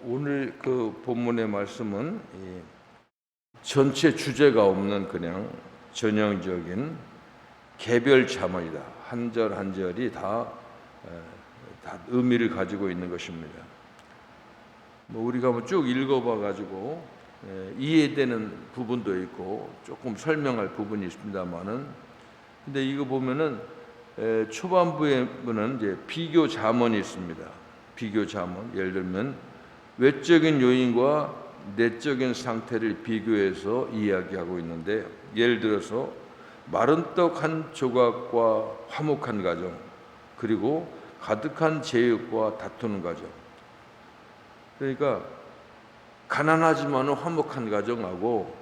오늘 그 본문의 말씀은 전체 주제가 없는 그냥 전형적인 개별 자문이다. 한 절 한 절이 다 의미를 가지고 있는 것입니다. 우리가 쭉 읽어봐 가지고 이해되는 부분도 있고 조금 설명할 부분이 있습니다만은, 근데 이거 보면은 초반부에는 이제 비교 자문이 있습니다. 비교 자문, 예를 들면 외적인 요인과 내적인 상태를 비교해서 이야기하고 있는데, 예를 들어서 마른 떡 한 조각과 화목한 가정, 그리고 가득한 제육과 다투는 가정. 그러니까 가난하지만 화목한 가정하고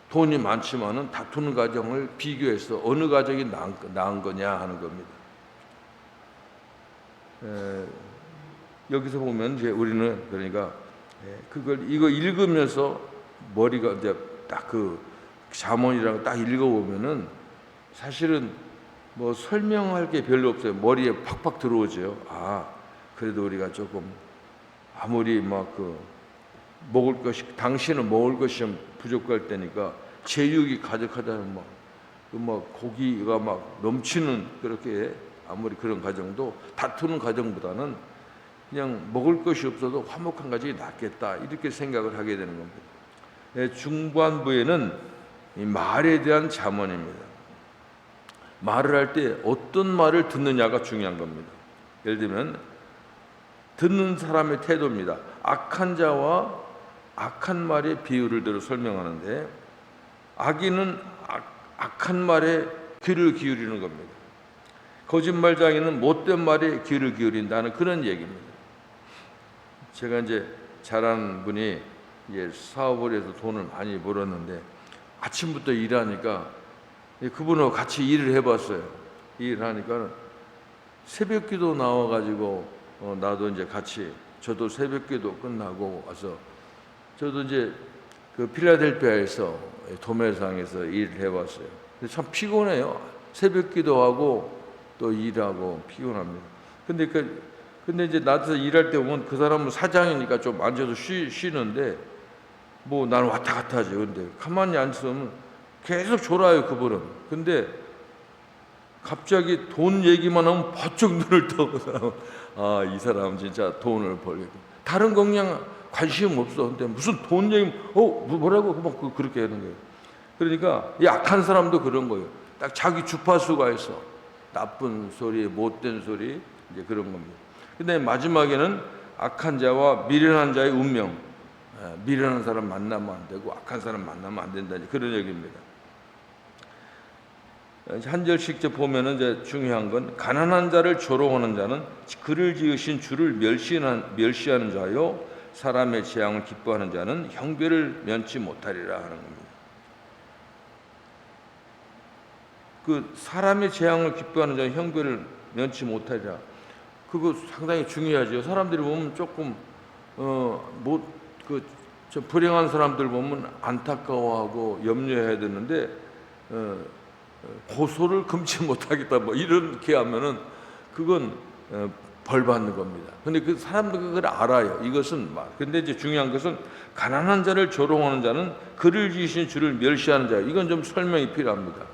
돈이 많지만 다투는 가정을 비교해서 어느 가정이 나은 거냐 하는 겁니다. 여기서 보면 이제 우리는 그러니까 이거 읽으면서 머리가 이제 딱 그 잠언이라고 딱 읽어보면은 사실은 뭐 설명할 게 별로 없어요. 머리에 팍팍 들어오죠. 그래도 우리가 조금 아무리 먹을 것이, 당신은 먹을 것이 부족할 때니까 제육이 가득하다는 고기가 넘치는, 그렇게 아무리 그런 가정도 다투는 가정보다는 그냥 먹을 것이 없어도 화목한 가정이 낫겠다, 이렇게 생각을 하게 되는 겁니다. 중반부에는 이 말에 대한 잠언입니다. 말을 할 때 어떤 말을 듣느냐가 중요한 겁니다. 예를 들면 듣는 사람의 태도입니다. 악한 자와 악한 말의 비유를 들어 설명하는데, 악인은 악한 말에 귀를 기울이는 겁니다. 거짓말장애는 못된 말에 귀를 기울인다는 그런 얘기입니다. 제가 이제 잘 아는 분이 이제 사업을 해서 돈을 많이 벌었는데, 아침부터 일하니까 그분하고 같이 일을 해봤어요. 일을 하니까 새벽기도 나와가지고 나도 이제 같이, 저도 새벽기도 끝나고 와서 저도 이제 그 필라델피아에서 도매상에서 일을 해봤어요. 근데 참 피곤해요. 새벽기도 하고 또 일하고 피곤합니다. 근데 이제 나도 일할 때 보면 그 사람은 사장이니까 좀 앉아서 쉬는데 나는 왔다 갔다 하죠. 근데 가만히 앉으면 계속 졸아요, 그분은. 근데 갑자기 돈 얘기만 하면 버쩍 눈을 떠고, 이 사람 진짜 돈을 벌겠고. 다른 거 그냥 관심 없어. 근데 무슨 돈 얘기, 뭐라고 그렇게 하는 거예요. 그러니까 이 악한 사람도 그런 거예요. 딱 자기 주파수가 있어. 나쁜 소리, 못된 소리, 이제 그런 겁니다. 근데 마지막에는 악한 자와 미련한 자의 운명. 미련한 사람 만나면 안 되고 악한 사람 만나면 안 된다, 그런 얘기입니다. 한 절씩 보면은 이제 중요한 건, 가난한 자를 조롱하는 자는 그를 지으신 주를 멸시하는 자요, 사람의 재앙을 기뻐하는 자는 형벌을 면치 못하리라 하는 겁니다. 그 사람의 재앙을 기뻐하는 자는 형벌을 면치 못하리라. 그거 상당히 중요하죠. 사람들이 보면 조금 좀 불행한 사람들 보면 안타까워하고 염려해야 되는데 고소를 금치 못하겠다 이렇게 하면은 그건 벌 받는 겁니다. 근데 그 사람들 그걸 알아요. 이것은 근데 이제 중요한 것은, 가난한 자를 조롱하는 자는 그를 지으신 주를 멸시하는 자. 이건 좀 설명이 필요합니다.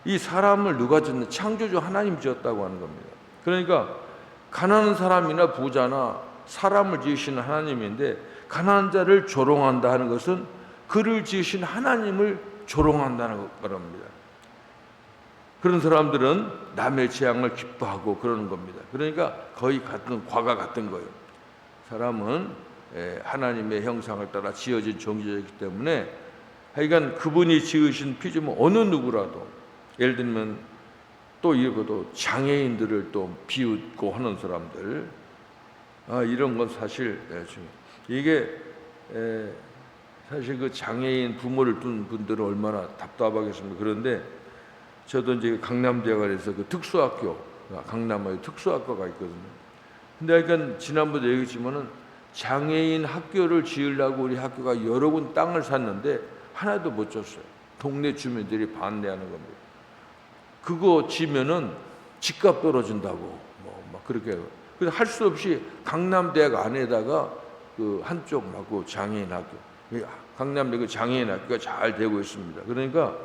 이 사람을 누가 지었냐? 창조주 하나님 지었다고 하는 겁니다. 그러니까 가난한 사람이나 부자나 사람을 지으시는 하나님인데, 가난한 자를 조롱한다 하는 것은 그를 지으신 하나님을 조롱한다는 겁니다. 그런 사람들은 남의 재앙을 기뻐하고 그러는 겁니다. 그러니까 거의 과가 같은 거예요. 사람은 하나님의 형상을 따라 지어진 존재이기 때문에, 하여간 그분이 지으신 피조물 어느 누구라도, 예를 들면 또 이러고도 장애인들을 또 비웃고 하는 사람들, 이런 건 사실 이게 사실 그 장애인 부모를 둔 분들은 얼마나 답답하겠습니까? 그런데 저도 이제 강남대학원에서 그 특수학교, 강남에 특수학과가 있거든요. 근데 그러니까 지난번에 얘기했지만은 장애인 학교를 지으려고 우리 학교가 여러 군 땅을 샀는데 하나도 못 줬어요. 동네 주민들이 반대하는 겁니다. 그거 지면은 집값 떨어진다고 그렇게 해요. 그래서 할 수 없이 강남대학 안에다가 그 한쪽하고 장애인학교, 강남대 그 장애인학교가 잘 되고 있습니다. 그러니까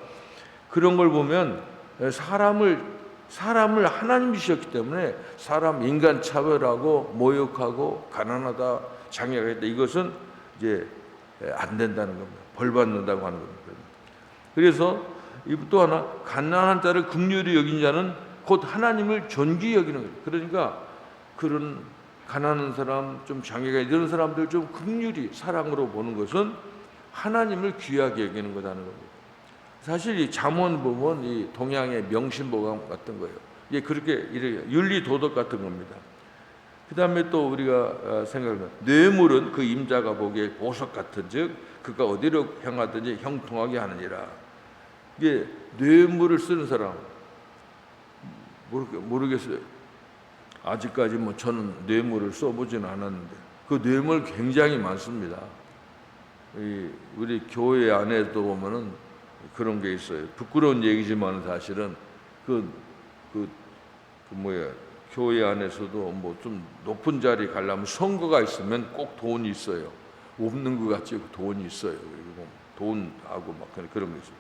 그런 걸 보면 사람을 하나님이 주셨기 때문에 사람 인간 차별하고 모욕하고 가난하다, 장애가 있다, 이것은 이제 안 된다는 겁니다. 벌 받는다고 하는 겁니다. 그래서 또 하나, 가난한 자를 긍휼히 여긴 자는 곧 하나님을 존귀히 여기는 거예요. 그러니까 그런 가난한 사람, 좀 장애가 있는 사람들 좀 긍휼히 사랑으로 보는 것은 하나님을 귀하게 여기는 거라는 겁니다. 사실 이 잠언 보면 이 동양의 명심보감 같은 거예요. 이게 그렇게 이렇게 윤리 도덕 같은 겁니다. 그 다음에 또 우리가 생각하면 뇌물은 그 임자가 보기에 보석 같은즉 그가 어디로 향하든지 형통하게 하느니라. 이게 뇌물을 쓰는 사람 모르겠어요. 아직까지 뭐 저는 뇌물을 써보지는 않았는데 그 뇌물 굉장히 많습니다. 우리 교회 안에도 보면은 그런 게 있어요. 부끄러운 얘기지만 사실은 교회 안에서도 뭐 좀 높은 자리 가려면 선거가 있으면 꼭 돈이 있어요. 없는 것 같지 돈이 있어요. 그리고 돈하고 막 그런 게 있어요.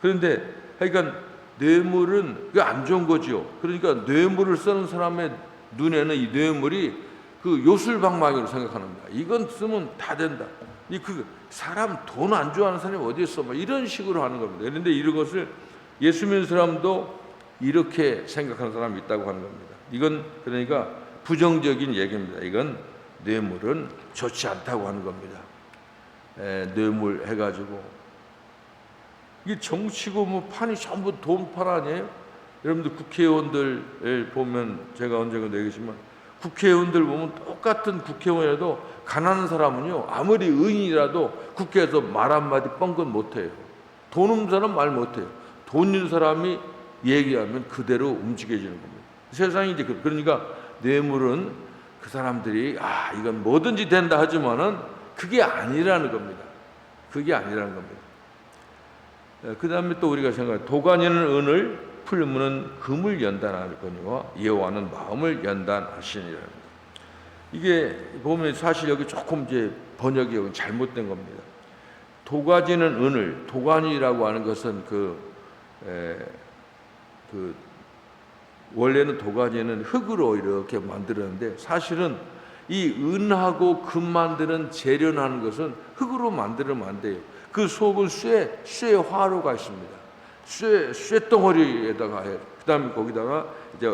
그런데 하여간 뇌물은 그게 안 좋은 거죠. 그러니까 뇌물을 쓰는 사람의 눈에는 이 뇌물이 그 요술방망이로 생각하는 거야. 이건 쓰면 다 된다. 사람 돈 안 좋아하는 사람이 어디 있어? 막 이런 식으로 하는 겁니다. 그런데 이런 것을 예수 믿는 사람도 이렇게 생각하는 사람이 있다고 하는 겁니다. 이건 그러니까 부정적인 얘기입니다. 이건 뇌물은 좋지 않다고 하는 겁니다. 뇌물 해가지고 이게 정치고 뭐 판이 전부 돈판 아니에요? 여러분들 국회의원들 보면 제가 언젠가 얘기했지만 국회의원들 보면 똑같은 국회의원이라도 가난한 사람은요 아무리 의인이라도 국회에서 말 한마디 뻥끗 못해요. 돈 없는 사람 말 못해요. 돈 있는 사람이 얘기하면 그대로 움직여지는 겁니다. 세상이 이제 그러니까 뇌물은 그 사람들이 이건 뭐든지 된다 하지만은 그게 아니라는 겁니다. 그게 아니라는 겁니다. 그 다음에 또 우리가 생각해 도가니는 은을 풀무는 금을 연단하거니와 여호와는 마음을 연단하시니라. 이게 보면 사실 여기 조금 이제 번역이 잘못된 겁니다. 도가지는 은을, 도가니라고 하는 것은 원래는 도가니는 흙으로 이렇게 만들었는데 사실은 이 은하고 금 만드는 재련하는 것은 흙으로 만들면 안 돼요. 그 속은 쇠 화로가 있습니다. 쇠덩어리에다가 해요. 그 다음에 거기다가 이제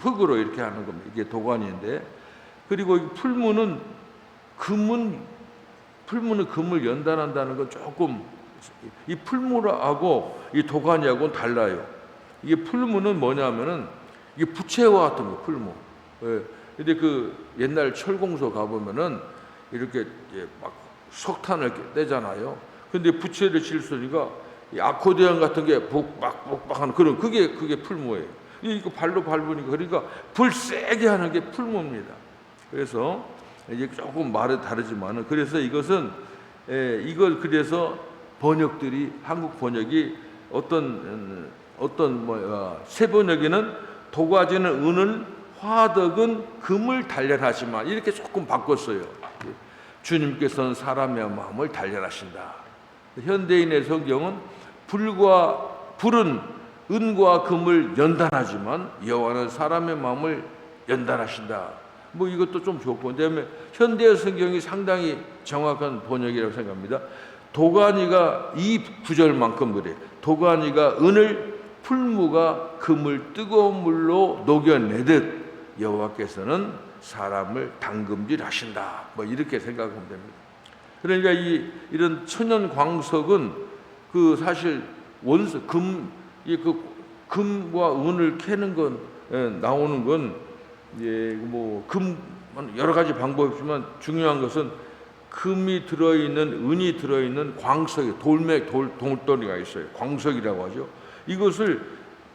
흙으로 이렇게 하는 겁니다. 이게 도가니인데, 그리고 풀무는 금을 연단한다는 건 조금 이 풀무하고 이 도가니하고는 달라요. 이게 풀무는 뭐냐면은 이게 부채와 같은 거 풀무. 근데 그 옛날 철공소 가보면은 이렇게 막 석탄을 떼잖아요. 근데 부채를 칠수니까 이 아코디언 같은 게 복박복박하는 그런 그게 풀무예요. 이거 발로 밟으니까 그러니까 불 세게 하는 게 풀무입니다. 그래서 이제 조금 말이 다르지만은 그래서 이것은 이걸 그래서 번역들이 한국 번역이 새 번역에는 도가지는 은을 화덕은 금을 단련하지만 이렇게 조금 바꿨어요. 주님께서는 사람의 마음을 단련하신다. 현대인의 성경은 불은 은과 금을 연단하지만 여호와는 사람의 마음을 연단하신다. 뭐 이것도 좀 좋고, 그다음에 현대 성경이 상당히 정확한 번역이라고 생각합니다. 도가니가 이 구절만큼 그래. 도가니가 은을, 풀무가 금을 뜨거운 물로 녹여내듯 여호와께서는 사람을 당금질하신다. 뭐 이렇게 생각하면 됩니다. 그러니까 이런 천연 광석은 사실 원수 금과 은을 캐는 건 나오는 건 금 여러 가지 방법이 있지만 중요한 것은 금이 들어있는 은이 들어있는 광석이 돌덩이가 있어요. 광석이라고 하죠. 이것을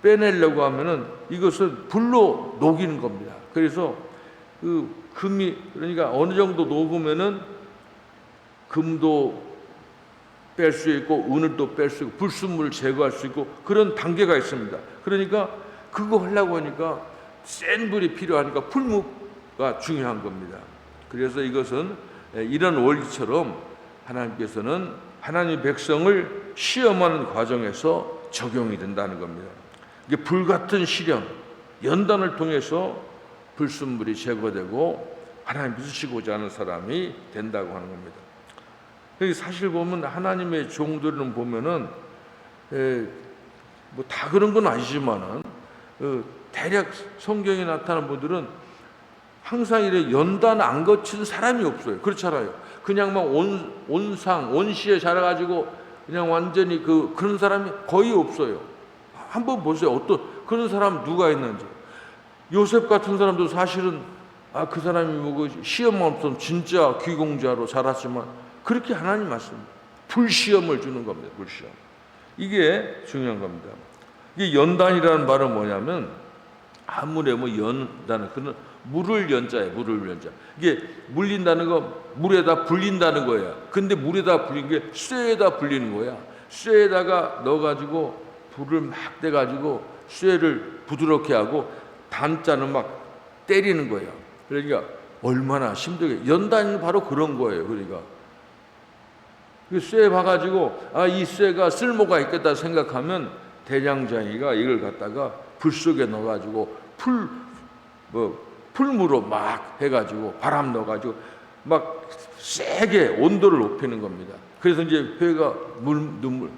빼내려고 하면은 이것은 불로 녹이는 겁니다. 그래서 금이 그러니까 어느 정도 녹으면은 금도 뺄 수 있고 은을도 뺄 수 있고 불순물을 제거할 수 있고 그런 단계가 있습니다. 그러니까 그거 하려고 하니까 센 불이 필요하니까 풀무가 중요한 겁니다. 그래서 이것은 이런 원리처럼 하나님께서는 하나님의 백성을 시험하는 과정에서 적용이 된다는 겁니다. 이게 불같은 시련, 연단을 통해서 불순물이 제거되고 하나님 부수시고자 하는 사람이 된다고 하는 겁니다. 사실 보면 하나님의 종들은 보면은 뭐 다 그런 건 아니지만은 대략 성경에 나타나는 분들은 항상 이래 연단 안 거친 사람이 없어요. 그렇잖아요. 그냥 막 온시에 자라가지고 그냥 완전히 그런 사람이 거의 없어요. 한번 보세요. 어떤 그런 사람 누가 있는지. 요셉 같은 사람도 사실은 그 사람이 뭐 시험만 없으면 진짜 귀공자로 자랐지만 그렇게 하나님 말씀 불시험을 주는 겁니다. 불시험. 이게 중요한 겁니다. 이게 연단이라는 말은 뭐냐면 아무래 뭐 연단은 그는 물을 연자예요. 물을 연자. 이게 물린다는 거 물에다 불린다는 거야. 근데 물에다 불린 게 쇠에다 불리는 거야. 쇠에다가 넣어가지고 불을 막 떼가지고 쇠를 부드럽게 하고 단자는 막 때리는 거야. 그러니까 얼마나 힘들게 연단은 바로 그런 거예요. 그러니까 쇠 봐가지고 이 쇠가 쓸모가 있겠다 생각하면 대장장이가 이걸 갖다가 불 속에 넣어가지고 풀무로 막 해가지고 바람 넣어가지고 막 세게 온도를 높이는 겁니다. 그래서 이제 회가 눈물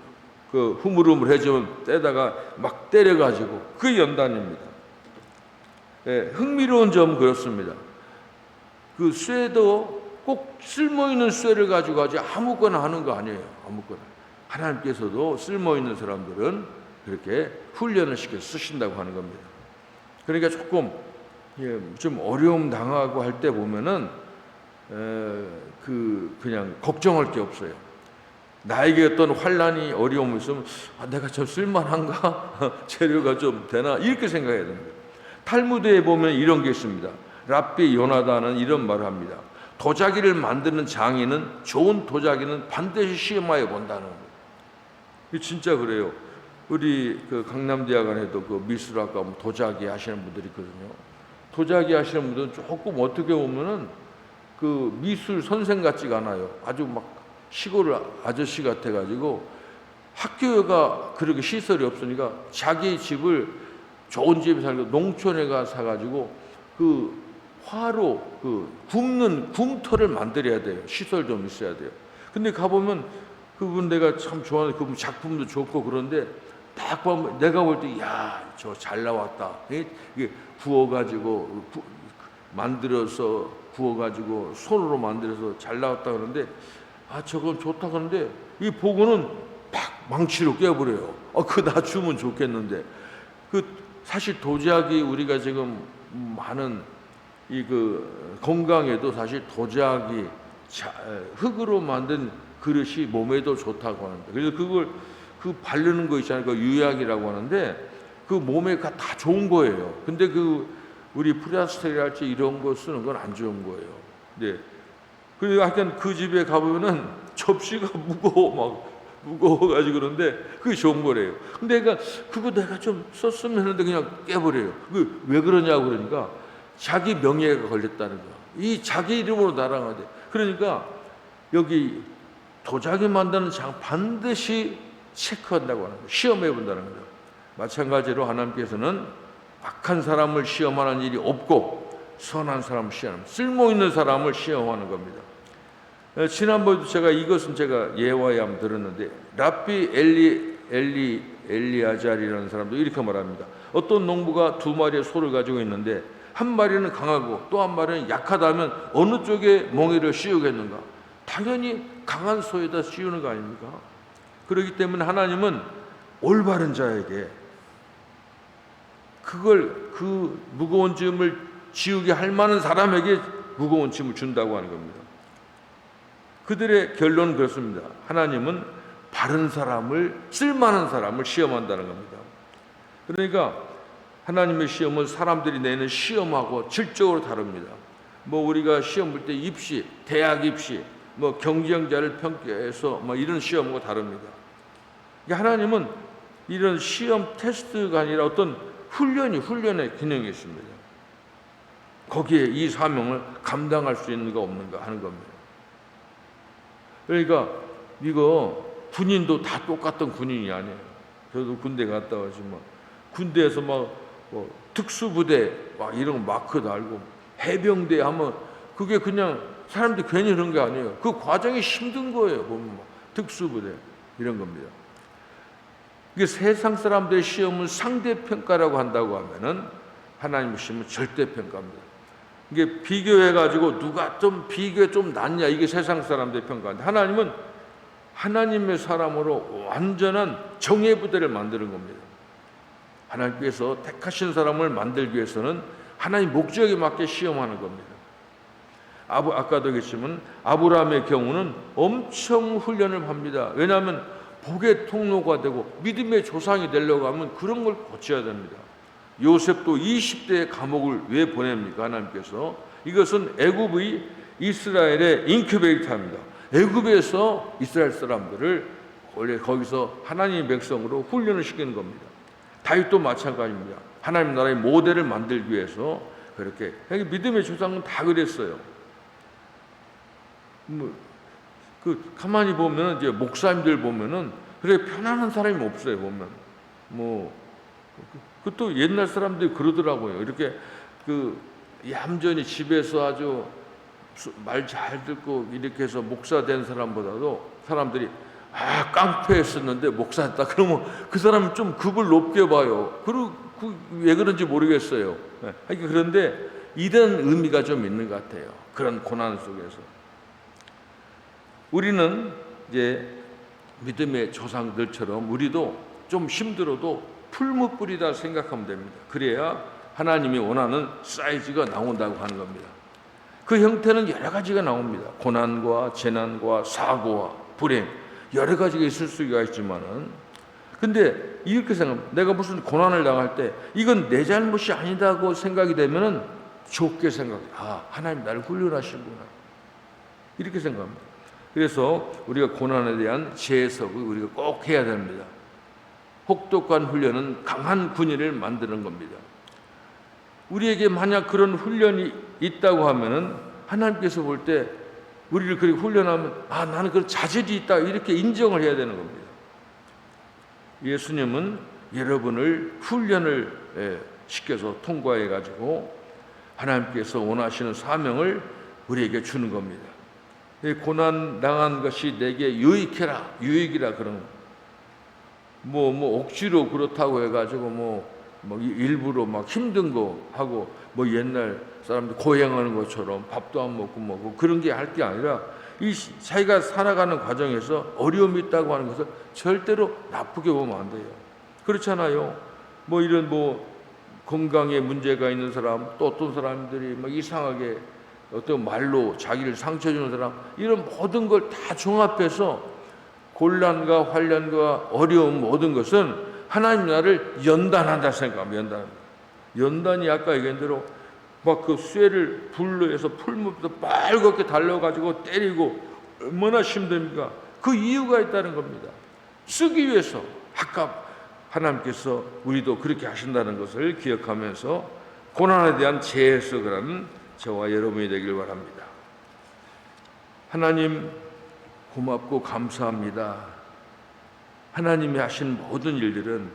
흐물흐물해지면 떼다가 막 때려가지고 그 연단입니다. 흥미로운 점은 그렇습니다. 그 쇠도 꼭 쓸모있는 쇠를 가지고 아무거나 하는 거 아니에요. 아무거나. 하나님께서도 쓸모있는 사람들은 그렇게 훈련을 시켜 쓰신다고 하는 겁니다. 그러니까 조금 좀 어려움 당하고 할 때 보면은 그냥 걱정할 게 없어요. 나에게 어떤 환란이 어려움이 있으면 내가 좀 쓸만한가? 재료가 좀 되나? 이렇게 생각해야 됩니다. 탈무드에 보면 이런 게 있습니다. 랍비 요나단은 이런 말을 합니다. 도자기를 만드는 장인은 좋은 도자기는 반드시 시험하여 본다는 거예요. 진짜 그래요. 우리 강남대학원에도 미술학과 도자기 하시는 분들이 있거든요. 도자기 하시는 분들은 조금 어떻게 보면은 미술 선생 같지가 않아요. 아주 막 시골 아저씨 같아가지고 학교가 그렇게 시설이 없으니까 자기 집을 좋은 집에 살고 농촌에 가 사가지고 화로 굽는 굼터를 만들어야 돼요. 시설 좀 있어야 돼요. 근데 가보면 그분 내가 참 좋아하는 그분 작품도 좋고 그런데 딱 보면 내가 볼 때 저 잘 나왔다. 이게 구워가지고 만들어서 구워가지고 손으로 만들어서 잘 나왔다 그러는데 저건 좋다 그러는데 이 보고는 팍 망치로 깨버려요. 나 주면 좋겠는데 사실 도자기 우리가 지금 많은 건강에도 사실 도자기 흙으로 만든 그릇이 몸에도 좋다고 하는데 그래서 그걸 바르는 거 있잖아요. 유약이라고 하는데 몸에 다 좋은 거예요. 근데 우리 프리아스테리할지 이런 거 쓰는 건 안 좋은 거예요. 네. 그리고 하여튼 그 집에 가보면은 접시가 무거워가지고 그런데 그게 좋은 거래요. 근데 그거 내가 좀 썼으면 했는데 그냥 깨버려요. 왜 그러냐고 그러니까 자기 명예가 걸렸다는 거야. 이 자기 이름으로 날아가야 돼. 그러니까 여기 도자기 만드는 장 반드시 체크한다고 하는 거예요. 시험해 본다는 거죠. 마찬가지로 하나님께서는 악한 사람을 시험하는 일이 없고 선한 사람을 시험하는 쓸모 있는 사람을 시험하는 겁니다. 지난번에도 이것은 제가 예화에 한번 들었는데 랍비 엘리아잘이라는 사람도 이렇게 말합니다. 어떤 농부가 두 마리의 소를 가지고 있는데 한 마리는 강하고 또 한 마리는 약하다면 어느 쪽에 멍에를 씌우겠는가? 당연히 강한 소에다 씌우는 거 아닙니까? 그렇기 때문에 하나님은 올바른 자에게 그 무거운 짐을 지우게 할 만한 사람에게 무거운 짐을 준다고 하는 겁니다. 그들의 결론은 그렇습니다. 하나님은 바른 사람을, 쓸만한 사람을 시험한다는 겁니다. 그러니까 하나님의 시험은 사람들이 내는 시험하고 질적으로 다릅니다. 우리가 시험 볼 때 입시, 대학 입시, 경쟁자를 평가해서 이런 시험하고 다릅니다. 하나님은 이런 시험 테스트가 아니라 어떤 훈련의 기능이 있습니다. 거기에 이 사명을 감당할 수 있는가 없는가 하는 겁니다. 그러니까 이거 군인도 다 똑같은 군인이 아니에요. 저도 군대 갔다 왔지만 군대에서 뭐 특수부대 막 이런 마크 달고 해병대 하면 그게 그냥 사람들이 괜히 그런 게 아니에요. 그 과정이 힘든 거예요. 보면 특수부대 이런 겁니다. 이게 세상 사람들의 시험은 상대평가라고 한다고 하면은 하나님의 시험은 절대평가입니다. 이게 비교해가지고 누가 좀 비교에 좀 낫냐 이게 세상 사람들의 평가인데 하나님은 하나님의 사람으로 완전한 정예 부대를 만드는 겁니다. 하나님께서 택하신 사람을 만들기 위해서는 하나님 목적에 맞게 시험하는 겁니다. 아까도 얘기했지만 아브라함의 경우는 엄청 훈련을 합니다. 왜냐하면 복의 통로가 되고 믿음의 조상이 되려고 하면 그런 걸 고쳐야 됩니다. 요셉도 20대의 감옥을 왜 보냅니까? 하나님께서 이것은 애굽의 이스라엘의 인큐베이터입니다. 애굽에서 이스라엘 사람들을 원래 거기서 하나님의 백성으로 훈련을 시키는 겁니다. 다윗도 마찬가지입니다. 하나님 나라의 모델을 만들기 위해서 그렇게 믿음의 조상은 다 그랬어요. 가만히 보면 이제 목사님들 보면은 그래 편안한 사람이 없어요. 보면 그것도 옛날 사람들이 그러더라고요. 이렇게 얌전히 집에서 아주 말 잘 듣고 이렇게 해서 목사 된 사람보다도 사람들이 깡패했었는데 목사했다 그러면 그 사람은 좀 급을 높게 봐요. 왜 그런지 모르겠어요. 그런데 이런 의미가 좀 있는 것 같아요. 그런 고난 속에서 우리는 이제 믿음의 조상들처럼 우리도 좀 힘들어도 풀무불이다 생각하면 됩니다. 그래야 하나님이 원하는 사이즈가 나온다고 하는 겁니다. 그 형태는 여러 가지가 나옵니다. 고난과 재난과 사고와 불행 여러 가지가 있을 수가 있지만은 근데 이렇게 생각합니다. 내가 무슨 고난을 당할 때 이건 내 잘못이 아니다고 생각이 되면은 좋게 생각해요. 하나님 나를 훈련하시구나 이렇게 생각합니다. 그래서 우리가 고난에 대한 재해석을 우리가 꼭 해야 됩니다. 혹독한 훈련은 강한 군인을 만드는 겁니다. 우리에게 만약 그런 훈련이 있다고 하면은 하나님께서 볼 때 우리를 그렇게 훈련하면 나는 그런 자질이 있다 이렇게 인정을 해야 되는 겁니다. 예수님은 여러분을 훈련을 시켜서 통과해 가지고 하나님께서 원하시는 사명을 우리에게 주는 겁니다. 고난 당한 것이 내게 유익이라 그런 억지로 그렇다고 해가지고 일부러 막 힘든 거 하고 옛날 사람들 고행하는 것처럼 밥도 안 먹고 그런 게 할 게 아니라 이 자기가 살아가는 과정에서 어려움이 있다고 하는 것을 절대로 나쁘게 보면 안 돼요. 그렇잖아요. 이런 건강에 문제가 있는 사람 또 어떤 사람들이 이상하게 어떤 말로 자기를 상처 주는 사람 이런 모든 걸 다 종합해서 곤란과 환난과 어려움 모든 것은 하나님 나라를 연단한다 생각합니다. 연단이 아까 얘기한 대로 그 쇠를 불로 해서 풀무부터 빨갛게 달려가지고 때리고 얼마나 힘듭니까? 그 이유가 있다는 겁니다. 쓰기 위해서 아까 하나님께서 우리도 그렇게 하신다는 것을 기억하면서 고난에 대한 재해석을 하는 저와 여러분이 되길 바랍니다. 하나님 고맙고 감사합니다. 하나님이 하신 모든 일들은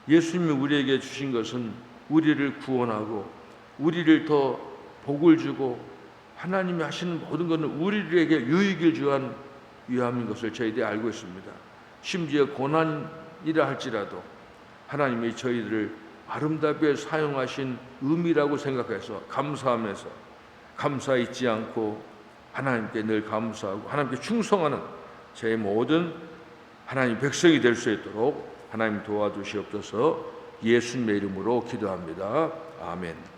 예수님이 우리에게 주신 것은 우리를 구원하고 우리를 더 복을 주고 하나님이 하시는 모든 것은 우리에게 유익을 위함인 것을 저희들이 알고 있습니다. 심지어 고난이라 할지라도 하나님이 저희들을 아름답게 사용하신 의미라고 생각해서 감사하면서 감사 잊지 않고 하나님께 늘 감사하고 하나님께 충성하는 저희 모든 하나님 백성이 될 수 있도록 하나님 도와주시옵소서. 예수님의 이름으로 기도합니다. 아멘.